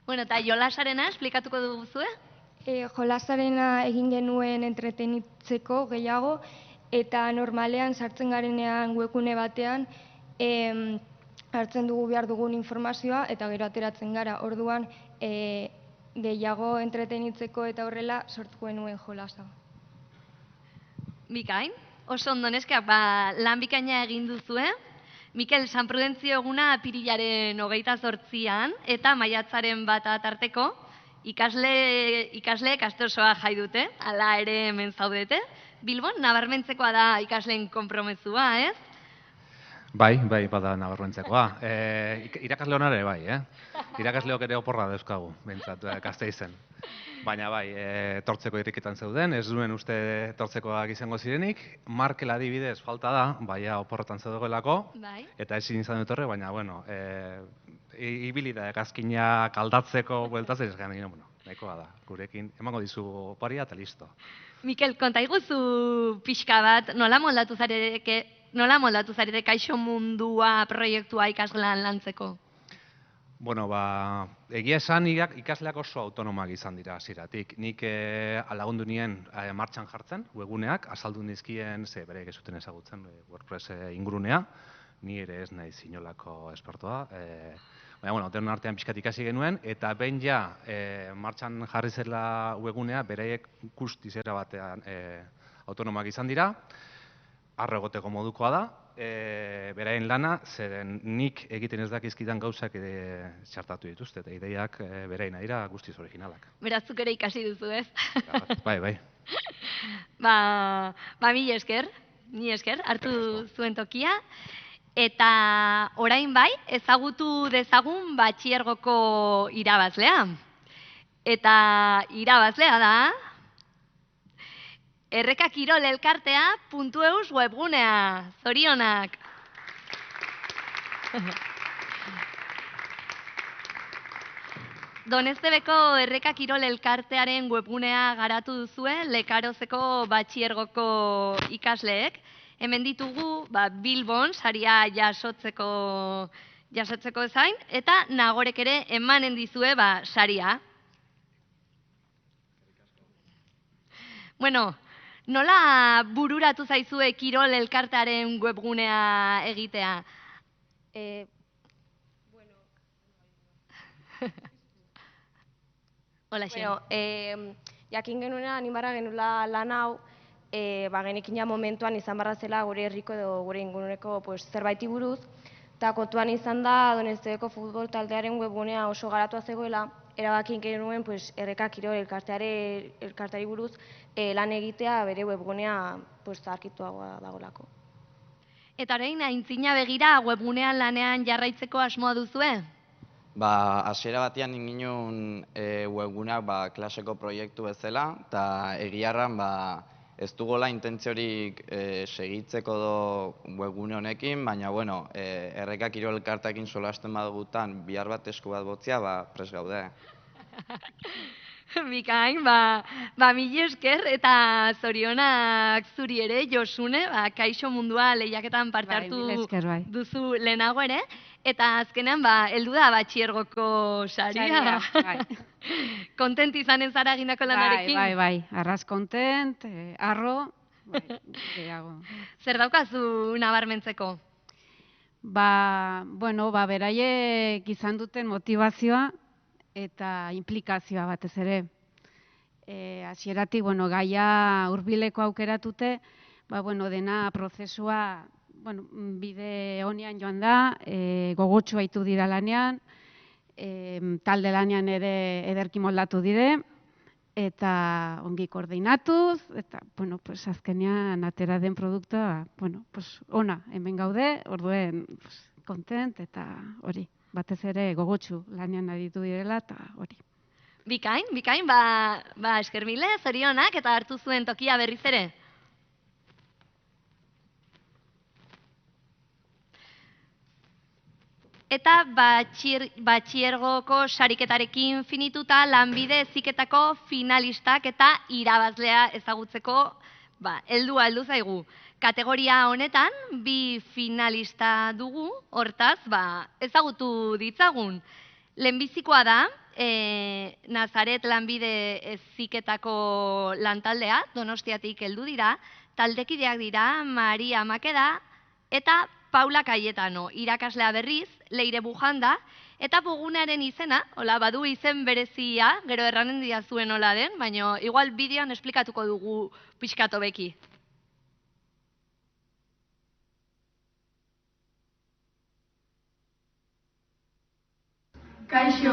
Speaker 2: Bueno, eta jolasarena esplikatuko duguzue?
Speaker 5: Jolasarena egin genuen entretenitzeko gehiago, eta normalean sartzen garenean webgune batean hartzen dugu behar dugun informazioa eta gero ateratzen gara. Orduan gehiago entretenitzeko eta horrela sortuko genuen jolasa.
Speaker 2: Bikain, oso ondo neskak, lan bikaina egin duzue. Mikel, San Prudentzio eguna apirilaren 28an eta maiatzaren 1 tarteko ikasleek aste osoa jai dute, hala ere hemen zaudete. Bilbon, nabarmentzekoa da ikasleen konpromezua, ez?
Speaker 3: Bai, bada nabarmentzekoa. Irakasle honare, bai, Irakasleok ere oporra dauzkagu, behintzat, Gasteizen. Baina bai, etortzeko irriketan zeuden, ez duen uste etortzekoak izango zirenik. Markel adibidez falta da, baina oporretan zeudelako, eta ezin izan dut horre, baina, bueno, ibili da egazkinak aldatzeko bueltatzen, ez gana, nahikoa da, gurekin, emango dizu oparia eta listo.
Speaker 2: Mikel, konta iguzu pixka bat, nola moldatu zarete Kaixo Mundua proiektua ikasgelan lantzeko?
Speaker 3: Bueno, egia esan ikasleak oso autonomak izan dira hasieratik. Nik lagundu nien martxan jartzen, webguneak, azaldu nizkien, bereik ez zuten ezagutzen WordPress ingurunea, ni ere ez naiz inolako espertoa. Baina, bueno, denon artean pixkat ikasi genuen, eta behin martxan jarri zela webgunea, bereiek guztiz era batean autonomak izan dira, harro egoteko modukoa da, beraien lana, zeren nik egiten ez dakizkidan gauzak txartatu dituzte, eta ideiak beraina dira guztiz originalak.
Speaker 2: Berazuk ere ikasi duzu, ez?
Speaker 3: Bai.
Speaker 2: Mila esker, hartu zuen tokia. Eta orain bai, ezagutu dezagun batxilergoko irabazlea. Eta irabazlea da Erreka Kirol Elkartea.eus webgunea. Zorionak! Doneztebeko Erreka Kirol Elkartearen webgunea garatu duzue Lekarozeko batxilergoko ikasleek. Hemen ditugu Bilbon saria jasotzeko ezain, eta Nagorek ere emanen dizue saria. Bueno, nola bururatu zaizue Kirol Elkartearen webgunea egitea? Hola, Xen.
Speaker 21: Jakin genuena animara genula lan hau, genekina momentuan izan barra zela gure herriko edo gure inguruneko zerbaiti buruz, eta kontuan izan da Doneztebeko futbol taldearen webgunea oso garatua zegoela, erabakin genuen Erreka Kirol Elkarteari buruz lan egitea bere webgunea arkituagoa dagoelako.
Speaker 2: Eta orain, aintzina begira webgunean lanean jarraitzeko asmoa duzue?
Speaker 6: Hasiera batean inginen webguneak klaseko proiektu bezala, eta egiarran ez dugola intentziorik segitzeko webgune honekin, baina, bueno, Erreka Kirol Elkartearekin solasten badugutan bihar bat esku bat botzea, prest gaude.
Speaker 2: Bikain, mila esker eta zorionak zuri ere, Josune, Kaixo Mundua lehiaketan parte hartu duzu lehenago ere, eta azkenean heldu da batxilergoko saria. Kontent izanen zara egindako lanarekin?
Speaker 8: Bai, arras kontent, arro, gehiago.
Speaker 2: Zer daukazu nabarmentzeko?
Speaker 8: Beraiek izan duten motivazioa eta implikazioa batez ere. Hasieratik, gaia hurbileko aukeratute, dena prozesua bide honean joan da, gogotsu baitu dira lanean, talde lanean ere ederki moldatu dire, eta ongi koordinatuz, eta, bueno, pues azkenean atera den produktua, bueno, pues ona, hemen gaude, orduen kontent, eta hori, batez ere gogotsu lanean aritu direla, eta hori.
Speaker 2: Bikain, ba esker mile, zorionak, eta hartu zuen tokia berriz ere. Eta batxiergoko sariketarekin finituta lanbide heziketako finalistak eta irabazlea ezagutzeko heldu zaigu. Kategoria honetan 2 finalista dugu, hortaz ezagutu ditzagun. Lehenbizikoa da Nazaret lanbide heziketako lantaldea, Donostiatik heldu dira, taldekideak dira Maria Makeda eta Paula Cayetano, irakaslea berriz, Leire Bujanda, eta webgunearen izena, badu izen berezia, gero erranen diazuen hola den, baina igual bideoan esplikatuko dugu pixkato beki.
Speaker 9: Kaixo,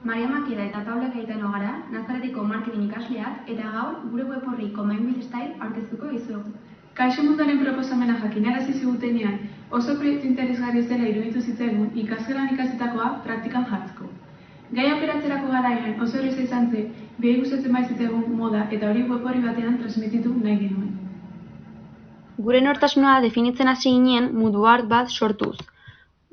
Speaker 9: Maria Makeda eta Paula Cayetano gara, Nazaretiko marketing ikasleak, eta gaur gure web horri Combine with Style aurkeztuko dizuegu.
Speaker 10: Kaixo munduaren proposamena jakinarazi zigutenean, oso proiektu interesgarri zela iruditu zitzaigun ikasgelan ikasitakoa praktikan jartzeko. Gai operatzerako garaian oso erraza izan zen, behi gustatzen baitzitegun moda eta hori web horri batean transmititu nahi genuen.
Speaker 9: Gure nortasuna definitzen hasi ginen mundu art bat sortuz.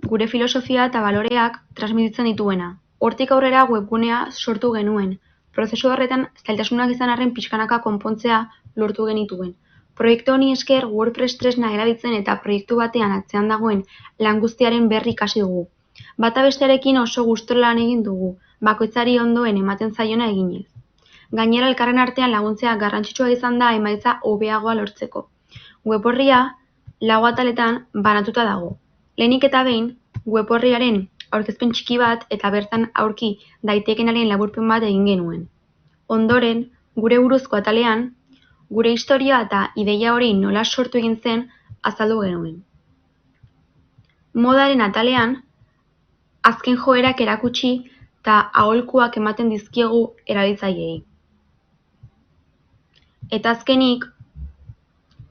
Speaker 9: Gure filosofia eta baloreak transmititzen dituena. Hortik aurrera webgunea sortu genuen. Prozesu horretan zailtasunak izan arren pixkanaka konpontzea lortu genituen. Proiektu honi esker WordPress tresna erabiltzen eta proiektu batean atzean dagoen lan guztiaren berri ikasi dugu. Bata bestearekin oso gustura lan egin dugu, bakoitzari ondoen ematen zaiona eginez. Gainera elkarren artean laguntzea garrantzitsua izan da emaitza hobeagoa lortzeko. Web horria 4 ataletan banatuta dago. Lehenik eta behin, web horriaren aurkezpen txiki bat eta bertan aurki daitekenaren laburpen bat egin genuen. Ondoren, gure buruzko atalean, gure historia eta ideia hori nola sortu egin zen azaldu genuen. Modaren atalean, azken joerak erakutsi eta aholkuak ematen dizkiegu erabiltzaileei. Eta azkenik,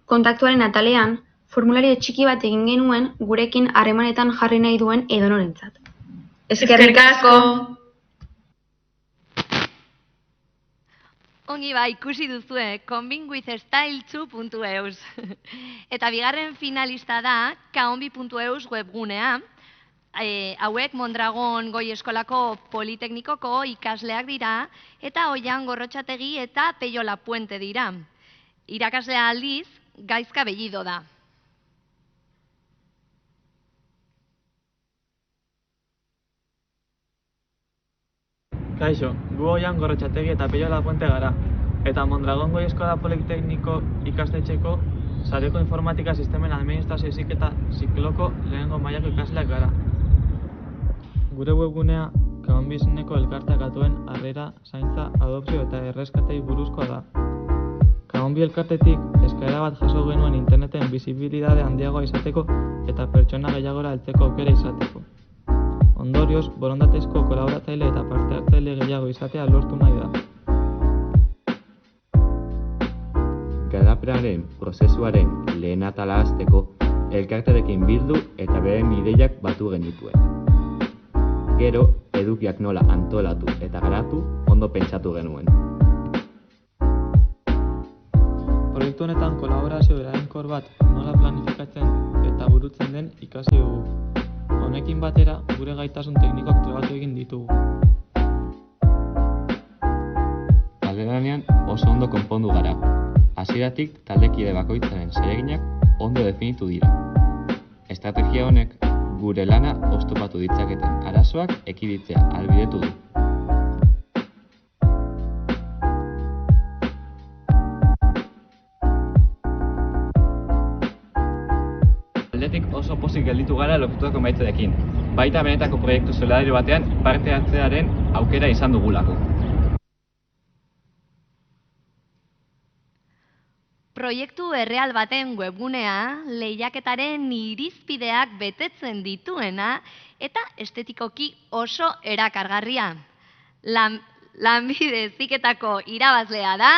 Speaker 9: kontaktuaren atalean, formulario txiki bat egin genuen gurekin harremanetan jarri nahi duen edonorentzat. Eskerrik asko!
Speaker 2: Ongi ikusi duzue, combinewithstyle2.eus. Eta bigarren finalista da kaonbi.eus webgunea. Hauek Mondragon Goi Eskolako Politeknikoko ikasleak dira, eta Oian Gorrotxategi eta Peio Lapuente dira. Irakaslea aldiz, Gaizka Bellido da.
Speaker 11: Kaixo, gu Oian Gorrotxategi eta Peio Lapuente gara, eta Mondragon Goi Eskola Politekniko ikastetxeko sareko informatika sistemen administrazio heziketa zikloko lehengo mailako ikasleak gara. Gure webgunea Kaonbizineko elkarteak atuen harrera, zaintza, adopzio eta erreskatei buruzkoa da. Kaonbi elkartetik eskaera bat jaso genuen interneten bizibilidade handiagoa izateko eta pertsona gehiagora heltzeko aukera izateko. Ondorioz, borondatezko kolaboratzaile eta parte-hartzaile gehiago izatea lortu nahi da.
Speaker 12: Garapenaren prozesuaren lehen atala hasteko elkarterekin bildu eta beren ideiak batu genituen. Gero, edukiak nola antolatu eta garatu ondo pentsatu genuen.
Speaker 11: Proiektu honetan kolaborazio eraginkor bat nola planifikatzen eta burutzen den ikasi dugu. Honekin batera, gure gaitasun teknikoak trebatu egin ditugu.
Speaker 12: Taldelanean oso ondo konpondu gara. Hasieratik taldekide bakoitzaren zereginak ondo definitu dira. Estrategia honek gure lana oztopatu ditzaketen arazoak ekiditzea ahalbidetu du.
Speaker 11: Aldetik oso pozik gelditu gara lortutako emaitzekin, baita benetako proiektu solidario batean parte hartzearen aukera izan dugulako.
Speaker 2: proiektu erreal baten webgunea, lehiaketaren irizpideak betetzen dituena eta estetikoki oso erakargarria. Lanbide heziketako irabazlea da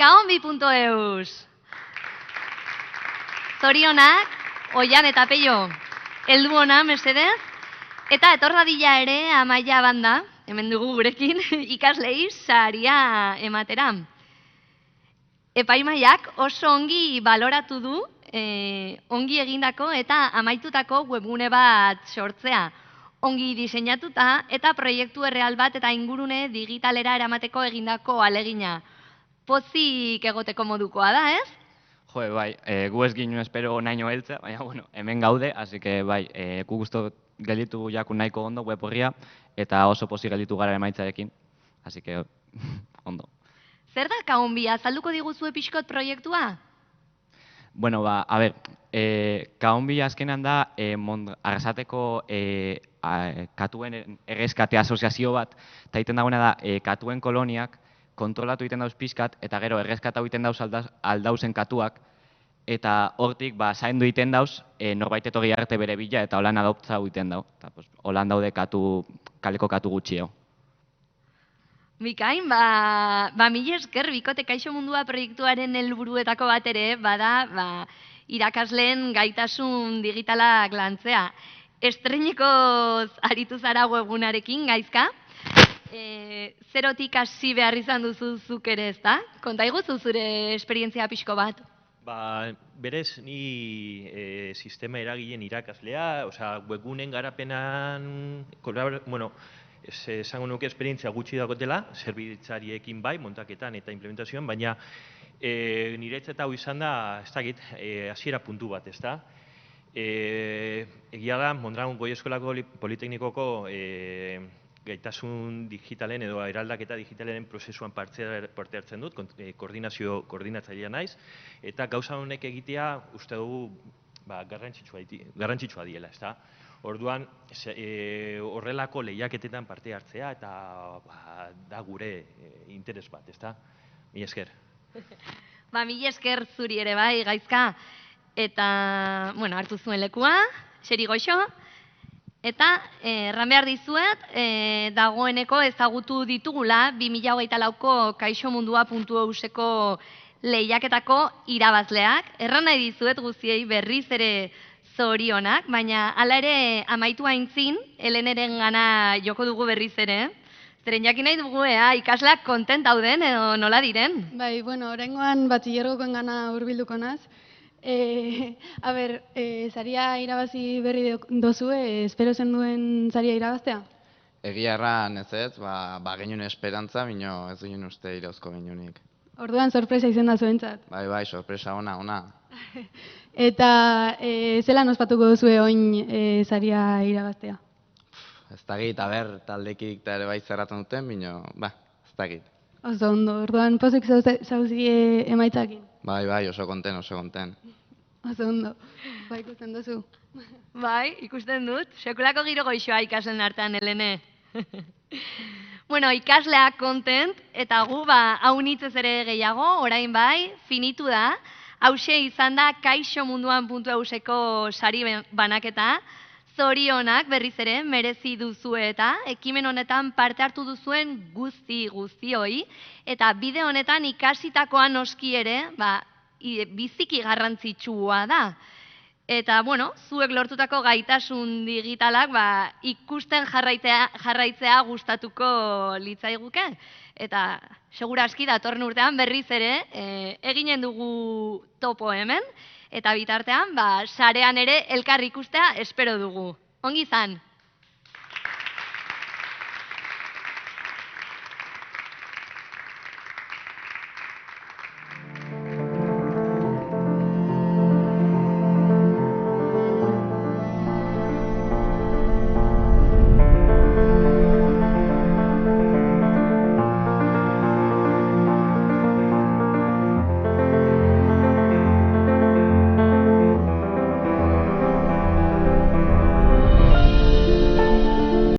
Speaker 2: kaonbi.eus. Zorionak, Oian eta Peio, heldu ona mesedez, eta etorradila ere Amaia banda, hemen dugu gurekin, ikaslei saria ematera. Epaimaiak oso ongi baloratu du, ongi egindako eta amaitutako webgune bat sortzea. Ongi diseinatuta eta proiektu erreal bat eta ingurune digitalera eramateko egindako alegina. Pozik egoteko modukoa da, ez?
Speaker 12: Jo, bai, gu ez ginen espero naino heltzea, baina, bueno, hemen gaude, así que, bai, gu gusto gelditu jaku nahiko ondo web horria, eta oso pozik gelditu gara emaitzarekin, así que, ondo.
Speaker 2: Zer da Kaonbi, azalduko diguzue pixkot proiektua?
Speaker 12: Bueno, ba, a ber, Kaonbi azkenan da Arrasateko katuen erreskate asoziazio bat, eta egiten dagoena da katuen koloniak kontrolatu egiten dauz pixkat, eta gero erreskatau egiten dauz aldauzen katuak, eta hortik zaindu egiten dauz norbait etorri arte bere bila, eta holan adoptza egiten dau. Eta holan daude kaleko katu gutxio.
Speaker 2: Bikain, mila esker, Bikote Kaixo Mundua proiektuaren helburuetako bat ere, bada, irakasleen gaitasun digitalak lantzea. Estrenikoz aritu zara webgunarekin, Gaizka? Zerotik hasi behar izan duzu zuk ere, ez da? Konta iguzu zure esperientzia pixko bat.
Speaker 13: Berez, ni sistema eragileen irakaslea, webgunen garapenan, bueno, esango nuke esperientzia gutxi dakotela, zerbitzariekin bai, montaketan eta implementazioan, baina niretzat hau izan da, ez dakit, hasiera puntu bat, ez da? Egia da, Mondragon Goi Eskolako Politeknikoko gaitasun digitalen edo eraldaketa digitalen prozesuan parte hartzen dut, koordinatzailea naiz, eta gauza honek egitea uste dugu garrantzitsua diela, ez da? Orduan, horrelako lehiaketetan parte hartzea eta da gure interes bat, ez da? Mila esker.
Speaker 2: Mila esker zuri ere bai, Gaizka. Eta, hartu zuen lekua, xeri goxo. Eta, erran behar dizuet, dagoeneko ezagutu ditugula 2024ko kaixomundua.euseko lehiaketako irabazleak. Erran nahi dizuet guztiei berriz ere zorionak, baina hala ere amaitu aintzin, Heleneren gana joko dugu berriz ere. Zeren jakin nahi dugu, ikasleak kontent dauden edo nola diren?
Speaker 14: Bai, oraingoan batxilergokoen gana hurbilduko naz. Saria irabazi berri dozu, espero zen duen saria irabaztea?
Speaker 6: Egia erran ez, genuen esperantza, bino ez duen uste irauzko genuenik.
Speaker 14: Orduan sorpresa izen da zuentzat.
Speaker 6: Bai, sorpresa ona.
Speaker 14: Eta zelan ospatuko duzue oin saria irabaztea?
Speaker 6: Ez dakit, taldekik eta ere bai zerratzen duten, bino, ez dakit.
Speaker 14: Oso ondo, orduan pozik zauzie emaitzakin?
Speaker 6: Bai, oso konten.
Speaker 14: Oso ondo, ikusten duzu.
Speaker 2: Bai, ikusten dut, sekulako giro goixoa ikasleen artean, Helene. Ikasleak kontent, eta gu hau nitzez ere gehiago, orain bai, finitu da. Hauxe izan da kaixomunduan.euseko sari banaketa. Zorionak berriz ere merezi duzue eta ekimen honetan parte hartu duzuen guztioi. Eta bide honetan ikasitakoa noski ere, biziki garrantzitsua da. Eta, zuek lortutako gaitasun digitalak ikusten jarraitzea gustatuko litzaiguke. Eta, segura aski datorren urtean berriz ere, eginen dugu topo hemen. Eta bitartean, sarean ere elkar ikustea espero dugu. Ongi izan!